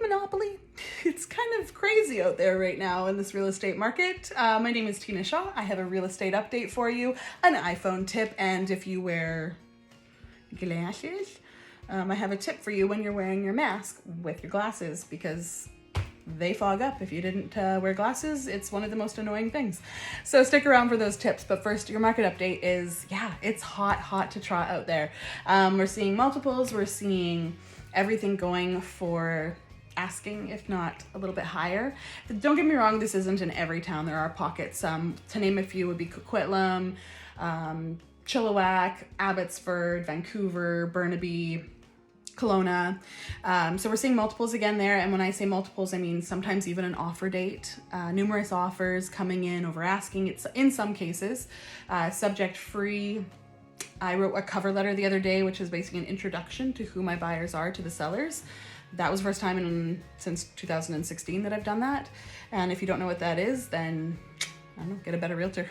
monopoly. It's kind of crazy out there right now in this real estate market. My name is Tina Shaw. I have a real estate update for you, an iPhone tip, and if you wear glasses, I have a tip for you when you're wearing your mask with your glasses, because they fog up. If you didn't wear glasses, it's one of the most annoying things. So stick around for those tips. But first, your market update is, it's hot to trot out there. We're seeing multiples. We're seeing everything going for asking, if not a little bit higher. Don't get me wrong, this isn't in every town. There are pockets. To name a few would be Coquitlam, Chilliwack, Abbotsford, Vancouver, Burnaby, Kelowna. So we're seeing multiples again there. And when I say multiples, I mean sometimes even an offer date, numerous offers coming in over asking. It's in some cases subject free. I wrote a cover letter the other day, which is basically an introduction to who my buyers are to the sellers. That was the first time since 2016 that I've done that. And if you don't know what that is, then I don't know, get a better realtor.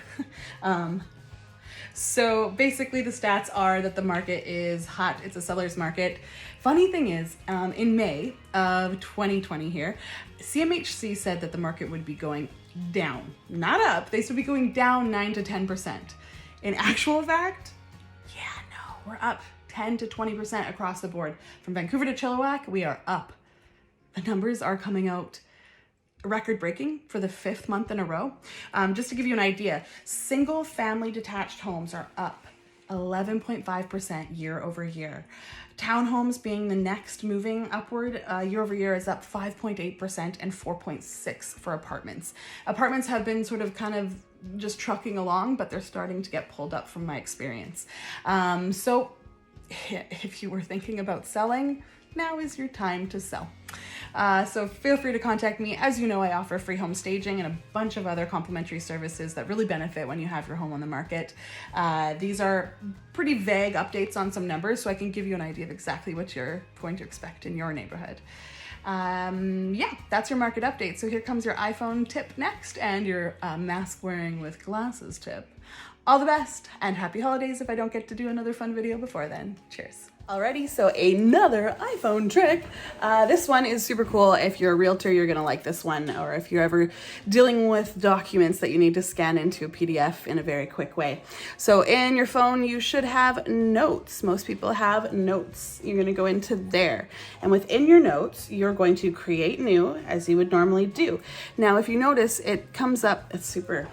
So basically the stats are that the market is hot. It's a seller's market. Funny thing is, in May of 2020 here, CMHC said that the market would be going down, not up. They should be going down 9 to 10%. In actual fact, we're up 10 to 20% across the board. From Vancouver to Chilliwack, we are up. The numbers are coming out record-breaking for the 5th month in a row. Just to give you an idea, single family detached homes are up 11.5% year over year. Townhomes being the next moving upward year over year is up 5.8% and 4.6% for apartments. Apartments have been sort of kind of just trucking along, but they're starting to get pulled up from my experience. So if you were thinking about selling, now is your time to sell. So feel free to contact me. As you know, I offer free home staging and a bunch of other complimentary services that really benefit when you have your home on the market. These are pretty vague updates on some numbers, so I can give you an idea of exactly what you're going to expect in your neighborhood. That's your market update. So here comes your iPhone tip next and your mask wearing with glasses tip. All the best and happy holidays if I don't get to do another fun video before then. Cheers. Alrighty, so another iPhone trick. This one is super cool. If you're a realtor, you're gonna like this one, or if you're ever dealing with documents that you need to scan into a PDF in a very quick way. So in your phone, you should have notes. Most people have notes. You're gonna go into there. And within your notes, you're going to create new, as you would normally do. Now, if you notice, it comes up, it's super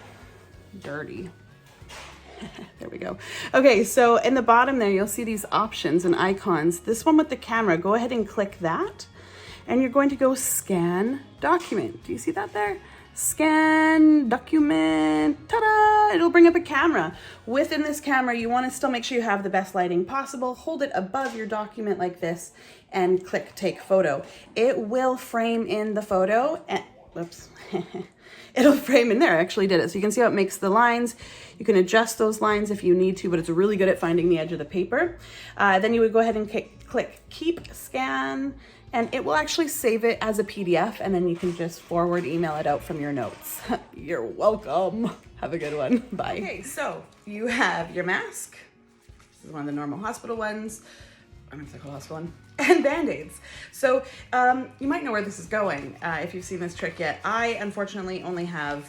dirty. There we go. Okay, so in the bottom there, you'll see these options and icons. This one with the camera, go ahead and click that. And you're going to go scan document. Do you see that there? Scan document, ta-da! It'll bring up a camera. Within this camera, you want to still make sure you have the best lighting possible. Hold it above your document like this and click take photo. It will frame in the photo and, whoops. It'll frame in there. I actually did it. So you can see how it makes the lines. You can adjust those lines if you need to, but it's really good at finding the edge of the paper. Then you would go ahead and click keep scan, and it will actually save it as a PDF, and then you can just forward email it out from your notes. You're welcome. Have a good one. Bye. Okay, so you have your mask. This is one of the normal hospital ones. I don't know if they're called hospital one. And Band-Aids. So you might know where this is going if you've seen this trick yet. I unfortunately only have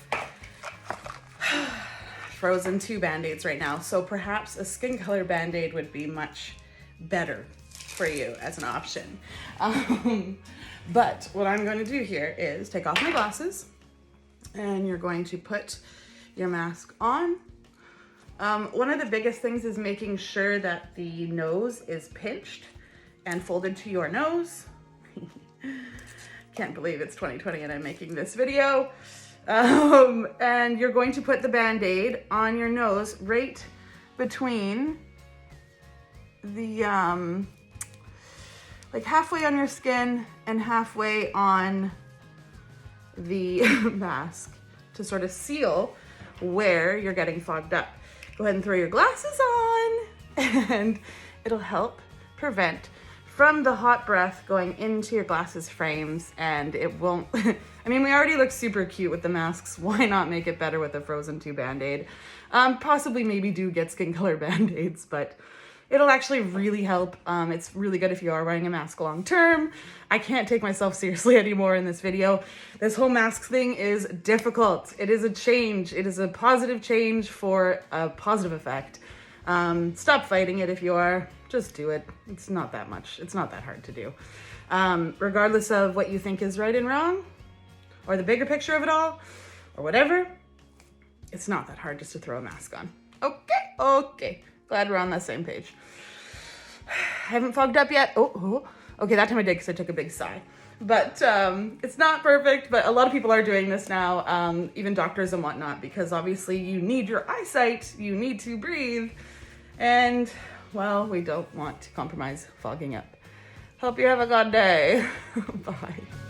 frozen 2 Band-Aids right now. So perhaps a skin color Band-Aid would be much better for you as an option. But what I'm going to do here is take off my glasses and you're going to put your mask on. One of the biggest things is making sure that the nose is pinched and folded to your nose. Can't believe it's 2020 and I'm making this video. And you're going to put the Band-Aid on your nose right between the, like halfway on your skin and halfway on the mask to sort of seal where you're getting fogged up. Go ahead and throw your glasses on and it'll help prevent from the hot breath going into your glasses frames, and it won't, I mean, we already look super cute with the masks. Why not make it better with a Frozen 2 Band-Aid? Possibly maybe do get skin color Band-Aids, but It'll actually really help. It's really good if you are wearing a mask long term. I can't take myself seriously anymore in this video. This whole mask thing is difficult. It is a change. It is a positive change for a positive effect. Stop fighting it if you are. Just do it. It's not that much. It's not that hard to do. Regardless of what you think is right and wrong, or the bigger picture of it all, or whatever, it's not that hard just to throw a mask on. Okay. Glad we're on the same page. I haven't fogged up yet. Okay, that time I did because I took a big sigh. But it's not perfect, but a lot of people are doing this now, even doctors and whatnot, because obviously you need your eyesight, you need to breathe, and, well, we don't want to compromise fogging up. Hope you have a good day. Bye.